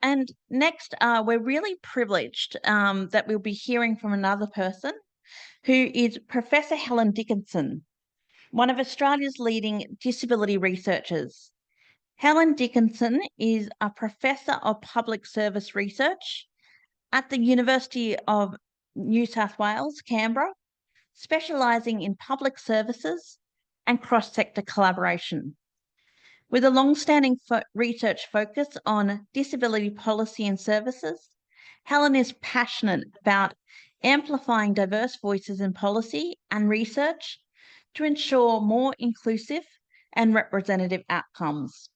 And next, we're really privileged that we'll be hearing from another person who is Professor Helen Dickinson, one of Australia's leading disability researchers. Helen Dickinson is a Professor of Public Service Research at the University of New South Wales, Canberra, specialising in public services and cross-sector collaboration. With a long-standing research focus on disability policy and services, Helen is passionate about amplifying diverse voices in policy and research to ensure more inclusive and representative outcomes.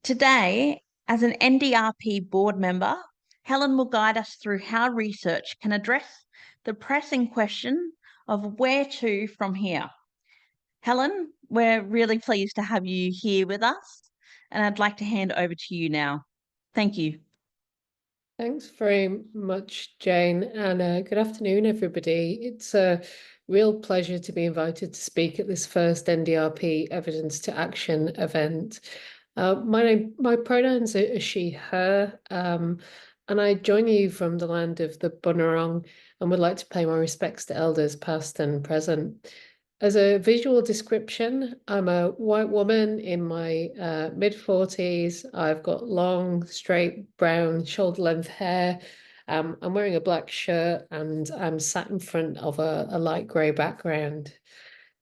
Today, as an NDRP board member, Helen will guide us through how research can address the pressing question of where to from here. Helen, we're really pleased to have you here with us, and I'd like to hand over to you now. Thank you. Thanks very much, Jane, and good afternoon, everybody. It's a real pleasure to be invited to speak at this first NDRP Evidence to Action event. My pronouns are she, her, and I join you from the land of the Bunurong and would like to pay my respects to elders past and present. As a visual description, I'm a white woman in my mid-40s. I've got long, straight, brown, shoulder-length hair. I'm wearing a black shirt and I'm sat in front of a light grey background.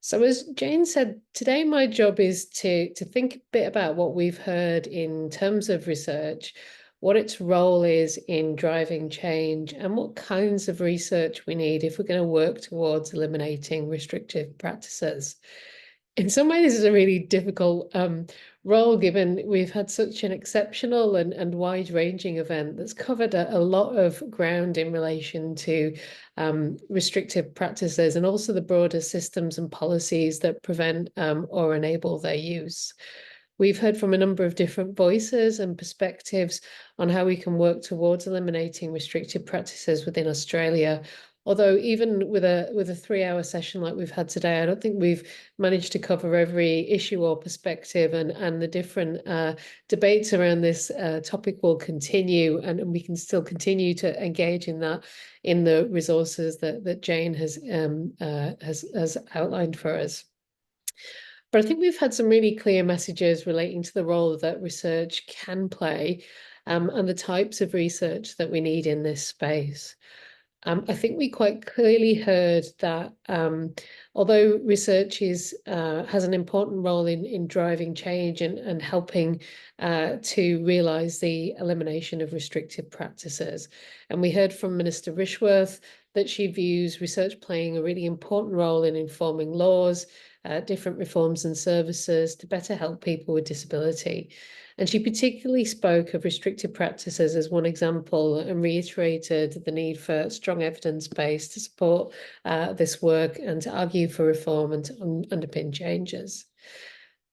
So as Jane said, today my job is to think a bit about what we've heard in terms of research, what its role is in driving change, and what kinds of research we need if we're going to work towards eliminating restrictive practices. In some ways, this is a really difficult role, given we've had such an exceptional and wide-ranging event that's covered a lot of ground in relation to restrictive practices and also the broader systems and policies that prevent or enable their use. We've heard from a number of different voices and perspectives on how we can work towards eliminating restrictive practices within Australia. Although even with a 3-hour session like we've had today, I don't think we've managed to cover every issue or perspective, and the different debates around this topic will continue, and we can still continue to engage in that in the resources that Jane has outlined for us. But I think we've had some really clear messages relating to the role that research can play and the types of research that we need in this space. I think we quite clearly heard that although research has an important role in driving change and helping to realise the elimination of restrictive practices. And we heard from Minister Rishworth that she views research playing a really important role in informing laws, different reforms and services to better help people with disability. And she particularly spoke of restrictive practices as one example and reiterated the need for strong evidence base to support this work and to argue for reform and to underpin changes.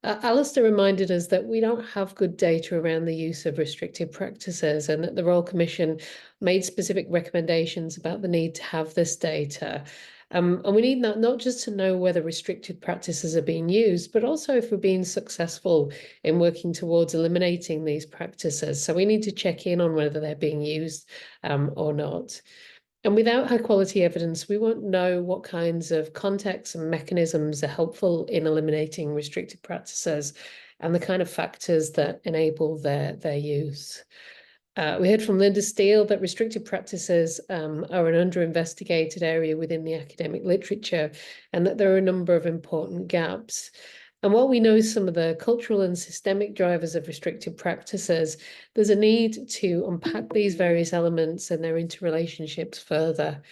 Alistair reminded us that we don't have good data around the use of restrictive practices, and that the Royal Commission made specific recommendations about the need to have this data. And we need that not just to know whether restrictive practices are being used, but also if we're being successful in working towards eliminating these practices. So we need to check in on whether they're being used or not. And without high quality evidence, we won't know what kinds of contexts and mechanisms are helpful in eliminating restrictive practices and the kind of factors that enable their use. We heard from Linda Steele that restrictive practices are an under-investigated area within the academic literature, and that there are a number of important gaps. And while we know some of the cultural and systemic drivers of restrictive practices, there's a need to unpack these various elements and their interrelationships further.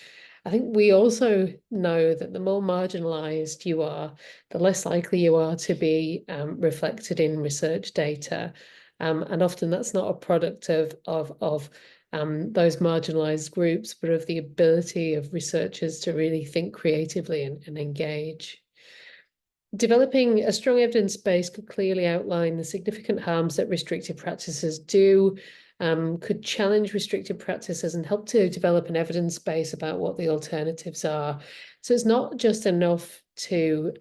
I think we also know that the more marginalised you are, the less likely you are to be reflected in research data. And often that's not a product of those marginalised groups, but of the ability of researchers to really think creatively and engage. Developing a strong evidence base could clearly outline the significant harms that restrictive practices do, could challenge restrictive practices and help to develop an evidence base about what the alternatives are. So it's not just enough to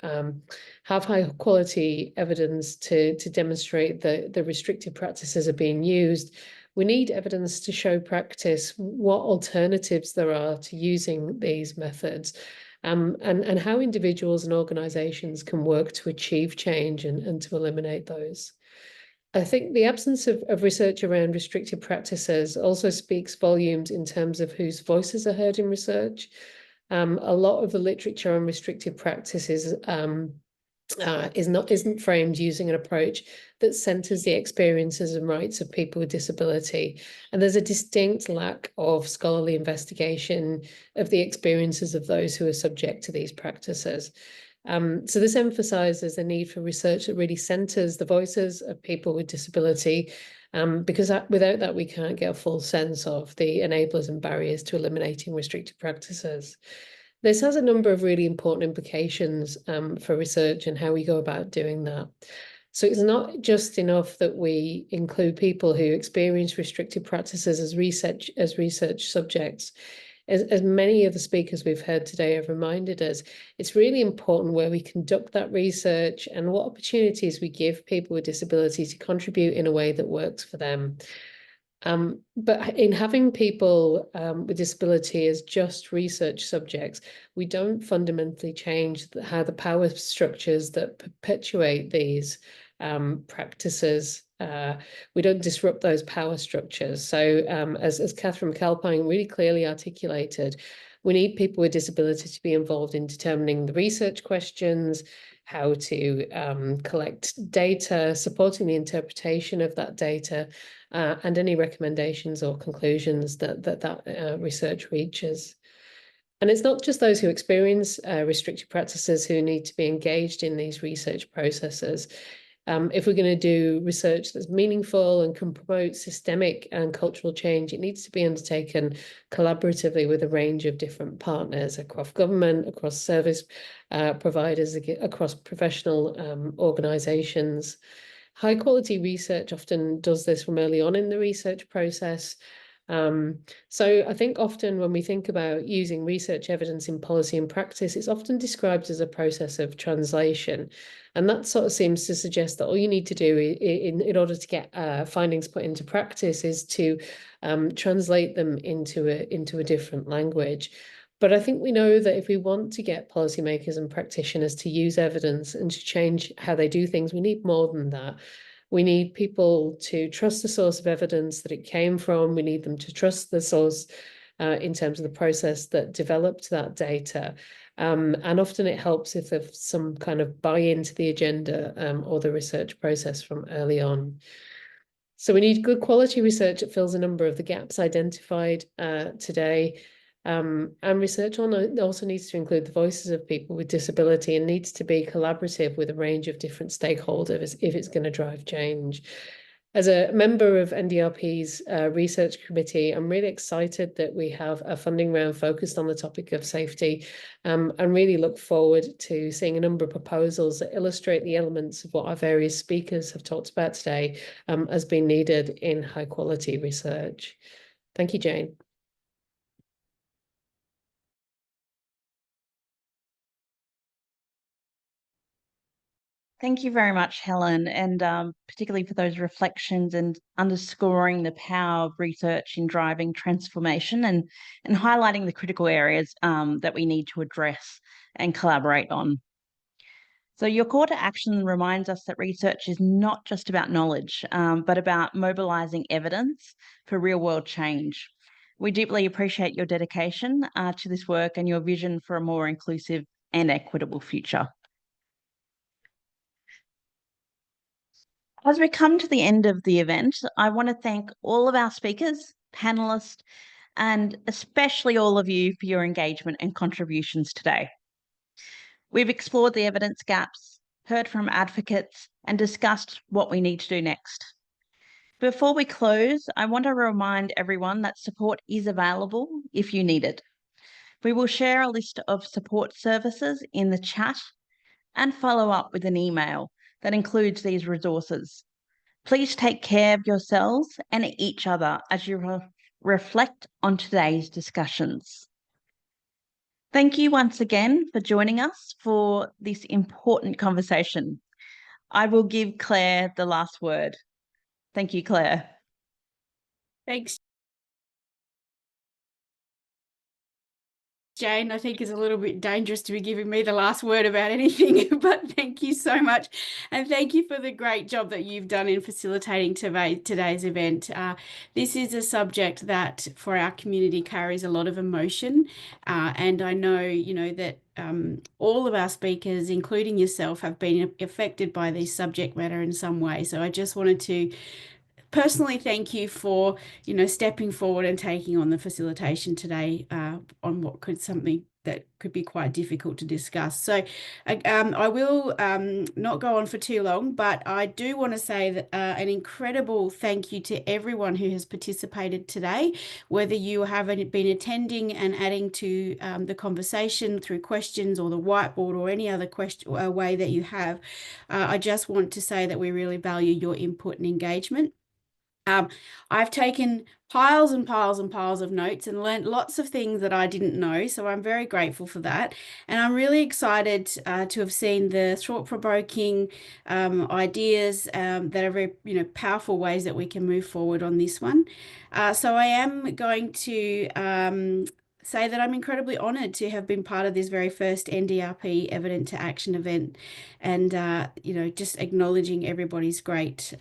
have high quality evidence to demonstrate that the restrictive practices are being used, We need evidence to show practice what alternatives there are to using these methods, and how individuals and organisations can work to achieve change and to eliminate those. I think the absence of research around restrictive practices also speaks volumes in terms of whose voices are heard in research. A lot of the literature on restrictive practices isn't framed using an approach that centres the experiences and rights of people with disability. And there's a distinct lack of scholarly investigation of the experiences of those who are subject to these practices. So this emphasises the need for research that really centres the voices of people with disability, because without that we can't get a full sense of the enablers and barriers to eliminating restrictive practices. This has a number of really important implications for research and how we go about doing that. So it's not just enough that we include people who experience restrictive practices as research subjects. As many of the speakers we've heard today have reminded us, it's really important where we conduct that research and what opportunities we give people with disability to contribute in a way that works for them. But in having people with disability as just research subjects, we don't fundamentally change how the power structures that perpetuate these practices, we don't disrupt those power structures. So as Catherine McAlpine really clearly articulated, we need people with disability to be involved in determining the research questions, how to collect data, supporting the interpretation of that data, and any recommendations or conclusions that research reaches. And it's not just those who experience restrictive practices who need to be engaged in these research processes. If we're going to do research that's meaningful and can promote systemic and cultural change, it needs to be undertaken collaboratively with a range of different partners across government, across service providers, across professional organisations. High quality research often does this from early on in the research process. So I think often when we think about using research evidence in policy and practice, it's often described as a process of translation. And that sort of seems to suggest that all you need to do in order to get findings put into practice is to translate them into a different language. But I think we know that if we want to get policymakers and practitioners to use evidence and to change how they do things, we need more than that. We need people to trust the source of evidence that it came from. We need them to trust the source in terms of the process that developed that data. And often it helps if there's some kind of buy-in to the agenda or the research process from early on. So we need good quality research that fills a number of the gaps identified today. And research also needs to include the voices of people with disability and needs to be collaborative with a range of different stakeholders if it's going to drive change. As a member of NDRP's research committee, I'm really excited that we have a funding round focused on the topic of safety, and really look forward to seeing a number of proposals that illustrate the elements of what our various speakers have talked about today as being needed in high quality research. Thank you, Jane. Thank you very much, Helen, and particularly for those reflections and underscoring the power of research in driving transformation and highlighting the critical areas that we need to address and collaborate on. So your call to action reminds us that research is not just about knowledge, but about mobilising evidence for real-world change. We deeply appreciate your dedication to this work and your vision for a more inclusive and equitable future. As we come to the end of the event, I want to thank all of our speakers, panellists, and especially all of you for your engagement and contributions today. We've explored the evidence gaps, heard from advocates, and discussed what we need to do next. Before we close, I want to remind everyone that support is available if you need it. We will share a list of support services in the chat and follow up with an email that includes these resources. Please take care of yourselves and each other as you reflect on today's discussions. Thank you once again for joining us for this important conversation. I will give Clare the last word. Thank you, Clare. Thanks, Jane. I think it's a little bit dangerous to be giving me the last word about anything, but thank you so much. And thank you for the great job that you've done in facilitating today's event. This is a subject that for our community carries a lot of emotion. And I know, that all of our speakers, including yourself, have been affected by this subject matter in some way. So I just wanted to personally thank you for stepping forward and taking on the facilitation today on what something that could be quite difficult to discuss. So I will not go on for too long, but I do want to say that an incredible thank you to everyone who has participated today, whether you have been attending and adding to the conversation through questions or the whiteboard or any other way that you have. I just want to say that we really value your input and engagement. I've taken piles and piles and piles of notes and learned lots of things that I didn't know, so I'm very grateful for that. And I'm really excited to have seen the thought-provoking ideas that are very, powerful ways that we can move forward on this one. So I am going to say that I'm incredibly honoured to have been part of this very first NDRP Evident to Action event, and just acknowledging everybody's great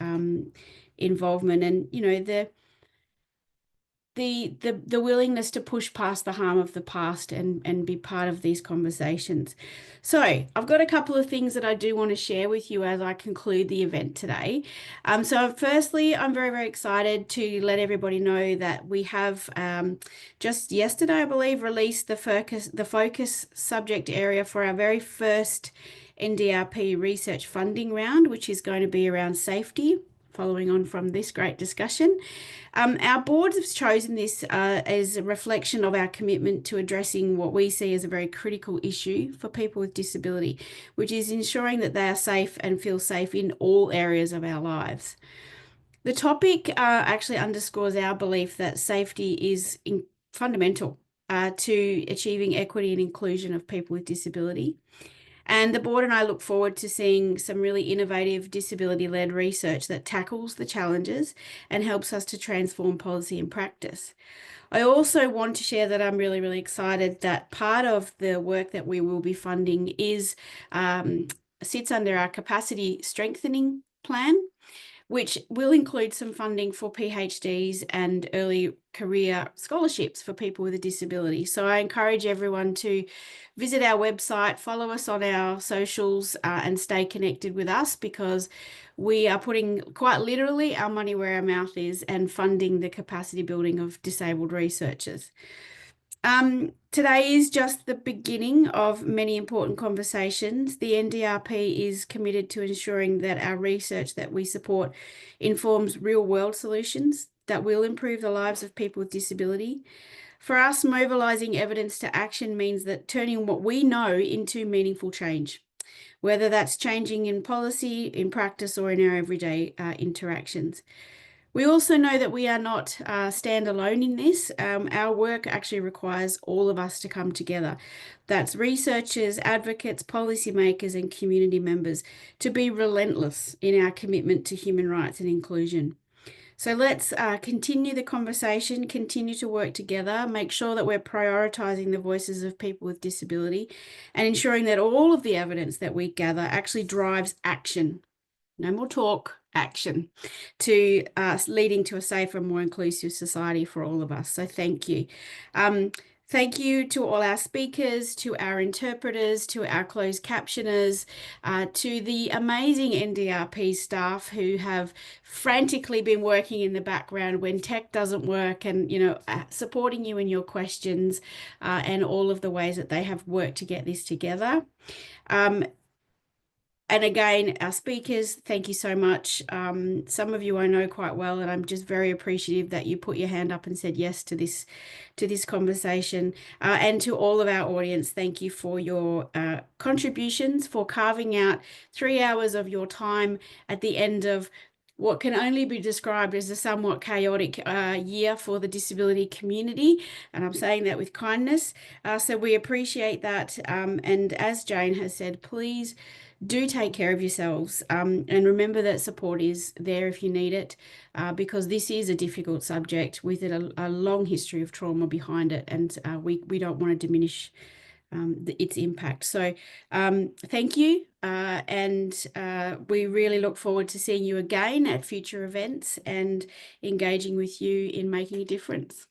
involvement and the willingness to push past the harm of the past and be part of these conversations. So I've got a couple of things that I do want to share with you as I conclude the event today. So firstly, I'm very, very excited to let everybody know that we have just yesterday, I believe, released the focus subject area for our very first NDRP research funding round, which is going to be around safety, following on from this great discussion. Our board has chosen this as a reflection of our commitment to addressing what we see as a very critical issue for people with disability, which is ensuring that they are safe and feel safe in all areas of our lives. The topic actually underscores our belief that safety is fundamental to achieving equity and inclusion of people with disability. And the board and I look forward to seeing some really innovative disability-led research that tackles the challenges and helps us to transform policy and practice. I also want to share that I'm really, really excited that part of the work that we will be funding sits under our capacity strengthening plan, which will include some funding for PhDs and early career scholarships for people with a disability. So I encourage everyone to visit our website, follow us on our socials, and stay connected with us, because we are putting quite literally our money where our mouth is and funding the capacity building of disabled researchers. Today is just the beginning of many important conversations. The NDRP is committed to ensuring that our research that we support informs real-world solutions that will improve the lives of people with disability. For us, mobilising evidence to action means that turning what we know into meaningful change, whether that's changing in policy, in practice, or in our everyday interactions. We also know that we are not standalone in this. Our work actually requires all of us to come together. That's researchers, advocates, policymakers, and community members to be relentless in our commitment to human rights and inclusion. So let's continue the conversation, continue to work together, make sure that we're prioritising the voices of people with disability and ensuring that all of the evidence that we gather actually drives action. No more talk, action, to leading to a safer, more inclusive society for all of us. So thank you. Thank you to all our speakers, to our interpreters, to our closed captioners, to the amazing NDRP staff who have frantically been working in the background when tech doesn't work, and supporting you in your questions and all of the ways that they have worked to get this together. And again, our speakers, thank you so much. Some of you I know quite well, and I'm just very appreciative that you put your hand up and said yes to this conversation. And to all of our audience, thank you for your contributions, for carving out 3 hours of your time at the end of what can only be described as a somewhat chaotic year for the disability community, and I'm saying that with kindness. So we appreciate that, and as Jane has said, please do take care of yourselves, and remember that support is there if you need it, because this is a difficult subject with a long history of trauma behind it, and we don't want to diminish its impact. So thank you, and we really look forward to seeing you again at future events and engaging with you in making a difference.